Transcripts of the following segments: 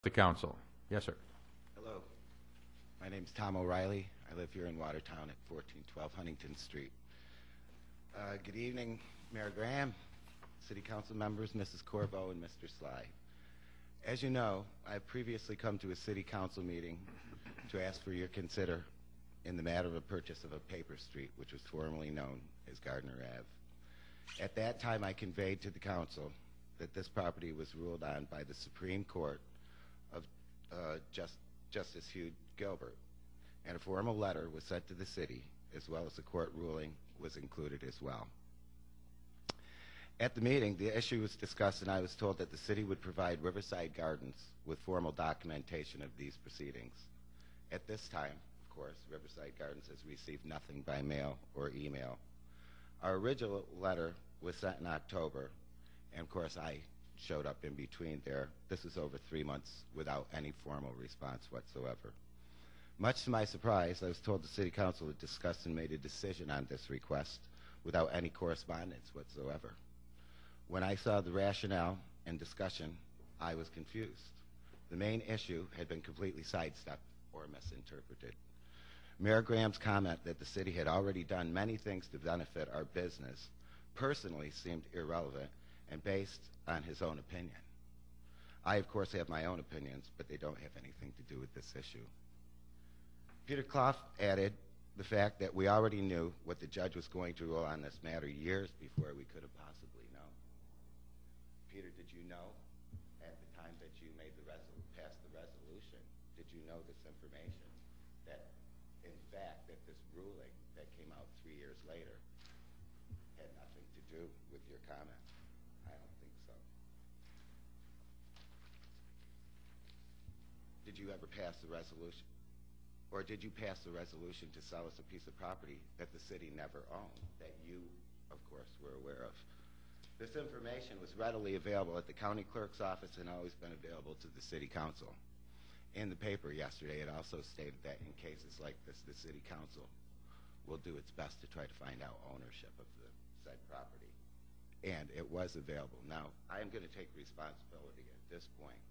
The council. Yes, sir. Hello. My name is Tom O'Reilly. I live here in Watertown at 1412 Huntington Street. Good evening, Mayor Graham, City Council members, Mrs. Corvo, and Mr. Sly. As you know, I have previously come to a City Council meeting to ask for your consider in the matter of a purchase of a paper street, which was formerly known as Gardner Ave. At that time, I conveyed to the council that this property was ruled on by the Supreme Court of Justice Hugh Gilbert, and a formal letter was sent to the city, as well as a court ruling was included as well. At the meeting, the issue was discussed, and I was told that the city would provide Riverside Gardens with formal documentation of these proceedings. At this time, of course, Riverside Gardens has received nothing by mail or email. Our original letter was sent in October, and of course I showed up in between there. This was over 3 months without any formal response whatsoever. Much to my surprise, I was told the City Council had discussed and made a decision on this request without any correspondence whatsoever. When I saw the rationale and discussion, I was confused. The main issue had been completely sidestepped or misinterpreted. Mayor Graham's comment that the city had already done many things to benefit our business personally seemed irrelevant and based on his own opinion. I, of course, have my own opinions, but they don't have anything to do with this issue. Peter Clough added the fact that we already knew what the judge was going to rule on this matter years before we could have possibly known. Peter, did you know at the time that you made passed the resolution, did you know this information, that in fact that this ruling that came out 3 years later had nothing to do with your comment? I don't think so. Did you ever pass the resolution? Or did you pass the resolution to sell us a piece of property that the city never owned, that you, of course, were aware of? This information was readily available at the county clerk's office and always been available to the city council. In the paper yesterday, it also stated that in cases like this, the city council will do its best to try to find out ownership of the said property. And it was available. Now, I am going to take responsibility at this point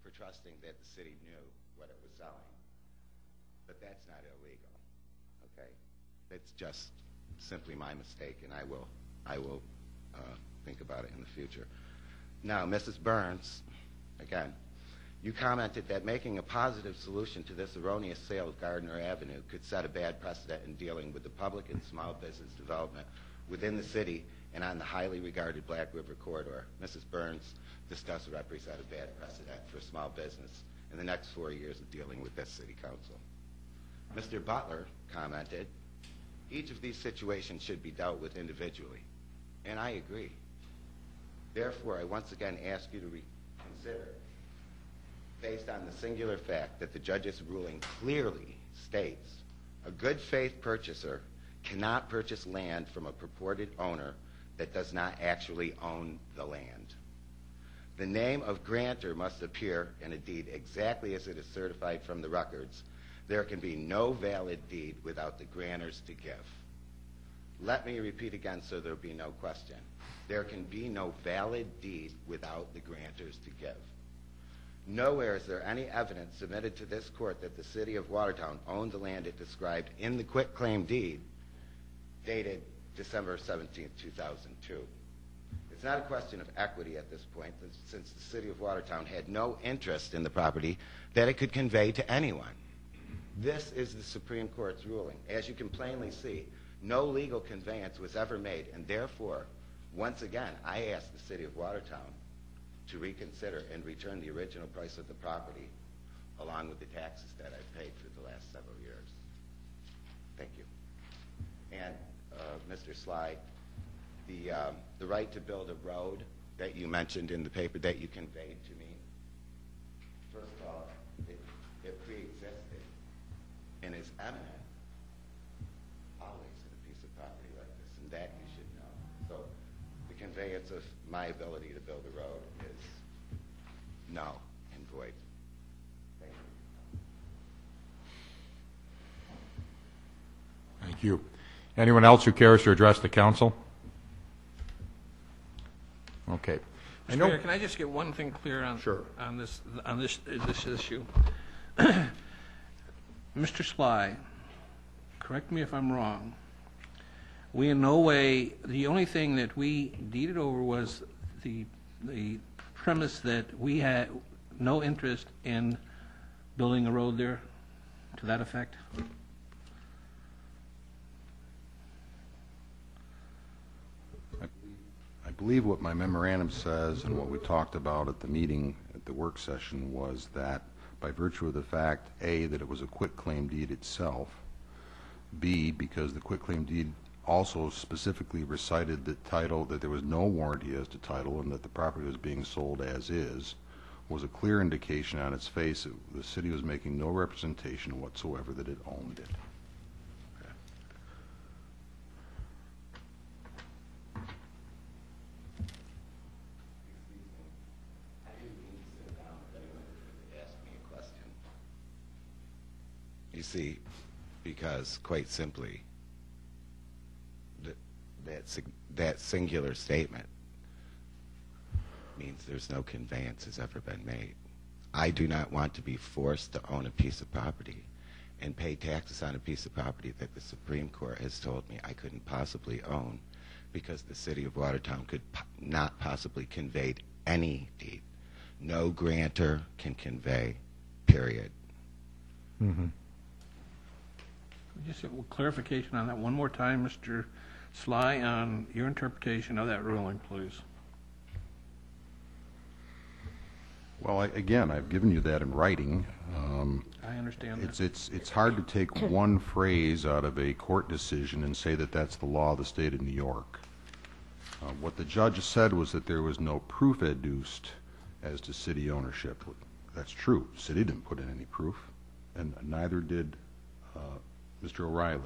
for trusting that the city knew what it was selling. But that's not illegal, okay? It's just simply my mistake, and I will think about it in the future. Now, Mrs. Burns, again, you commented that making a positive solution to this erroneous sale of Gardner Avenue could set a bad precedent in dealing with the public and small business development within the city and on the highly regarded Black River Corridor. Mrs. Burns, this does represent a bad precedent for small business in the next 4 years of dealing with this city council. Mr. Butler commented, each of these situations should be dealt with individually, and I agree. Therefore, I once again ask you to reconsider, based on the singular fact that the judge's ruling clearly states a good faith purchaser cannot purchase land from a purported owner that does not actually own the land. The name of grantor must appear in a deed exactly as it is certified from the records. There can be no valid deed without the grantors to give. Let me repeat again so there will be no question. There can be no valid deed without the grantors to give. Nowhere is there any evidence submitted to this court that the city of Watertown owned the land it described in the quitclaim deed dated December 17, 2002. It's not a question of equity at this point, since the city of Watertown had no interest in the property that it could convey to anyone. This is the Supreme Court's ruling. As you can plainly see, no legal conveyance was ever made, and therefore, once again, I ask the city of Watertown to reconsider and return the original price of the property, along with the taxes that I've paid for the last several years. Thank you. And Mr. Sly, the right to build a road that you mentioned in the paper that you conveyed to me, first of all, it pre-existed and is eminent always in a piece of property like this, and that you should know. So the conveyance of my ability to build a road is null and void. Thank you. Thank you. Anyone else who cares to address the council? Okay. Mr. Mayor, can I just get one thing clear on Sure. on this issue? Mr. Sly, correct me if I'm wrong. We in no way, the only thing that we deeded over was the premise that we had no interest in building a road there, to that effect? I believe what my memorandum says and what we talked about at the meeting, at the work session, was that by virtue of the fact, A, that it was a quitclaim deed itself, B, because the quitclaim deed also specifically recited the title, that there was no warranty as to title and that the property was being sold as is, was a clear indication on its face that the city was making no representation whatsoever that it owned it. You see, because quite simply, that singular statement means there's no conveyance has ever been made. I do not want to be forced to own a piece of property and pay taxes on a piece of property that the Supreme Court has told me I couldn't possibly own because the city of Watertown could not possibly convey any deed. No grantor can convey, period. Mm-hmm. Just a clarification on that one more time, Mr. Sly, on your interpretation of that ruling, please. Well, again, I've given you that in writing. I understand that. It's hard to take one phrase out of a court decision and say that that's the law of the state of New York. What the judge said was that there was no proof adduced as to city ownership. That's true. The city didn't put in any proof, and neither did Mr. O'Reilly.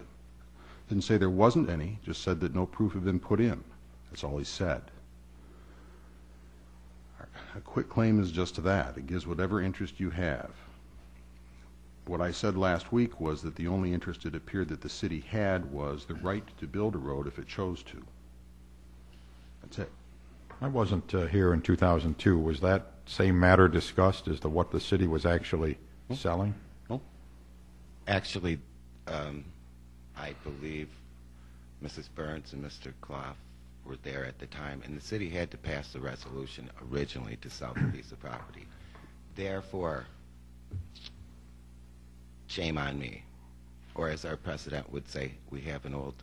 Didn't say there wasn't any, just said that no proof had been put in. That's all he said. A quitclaim is just that. It gives whatever interest you have. What I said last week was that the only interest it appeared that the city had was the right to build a road if it chose to. That's it. I wasn't here in 2002. Was that same matter discussed as to what the city was actually selling? No. Actually, I believe Mrs. Burns and Mr. Clough were there at the time, and the city had to pass the resolution originally to sell the piece of property. Therefore, shame on me. Or as our president would say, we have an old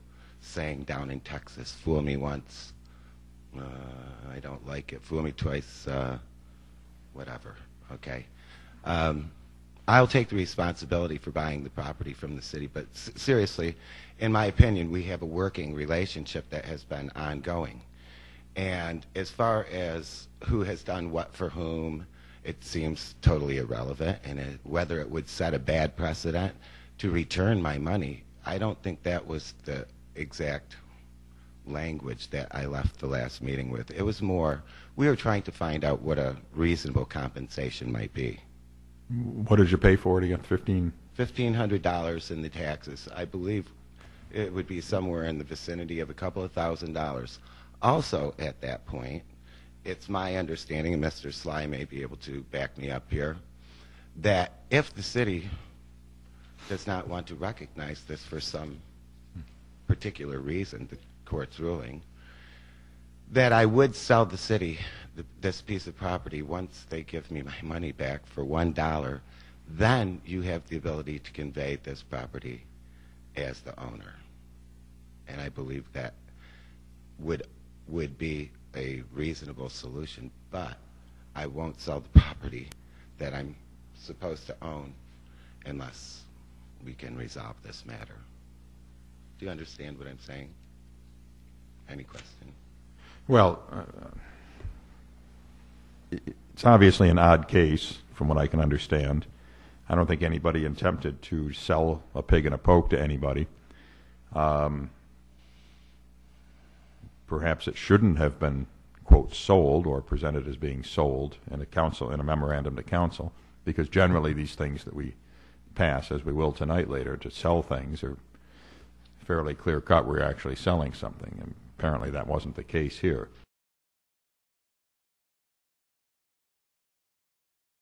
saying down in Texas, fool me once, I don't like it. Fool me twice, whatever, okay? I'll take the responsibility for buying the property from the city, but seriously, in my opinion, we have a working relationship that has been ongoing. And as far as who has done what for whom, it seems totally irrelevant, and whether it would set a bad precedent to return my money, I don't think that was the exact language that I left the last meeting with. It was more, we were trying to find out what a reasonable compensation might be. What did you pay for it again? $1,500 in the taxes. I believe it would be somewhere in the vicinity of a couple of $1,000s. Also, at that point, it's my understanding, and Mr. Sly may be able to back me up here, that if the city does not want to recognize this for some particular reason, the court's ruling, that I would sell the city this piece of property once they give me my money back for $1. Then you have the ability to convey this property as the owner. And I believe that would be a reasonable solution, but I won't sell the property that I'm supposed to own unless we can resolve this matter. Do you understand what I'm saying? Any question? Well, it's obviously an odd case, from what I can understand. I don't think anybody attempted to sell a pig in a poke to anybody. Perhaps it shouldn't have been, quote, sold or presented as being sold in a memorandum to council, because generally these things that we pass, as we will tonight later, to sell things are fairly clear-cut. We're actually selling something, and apparently that wasn't the case here.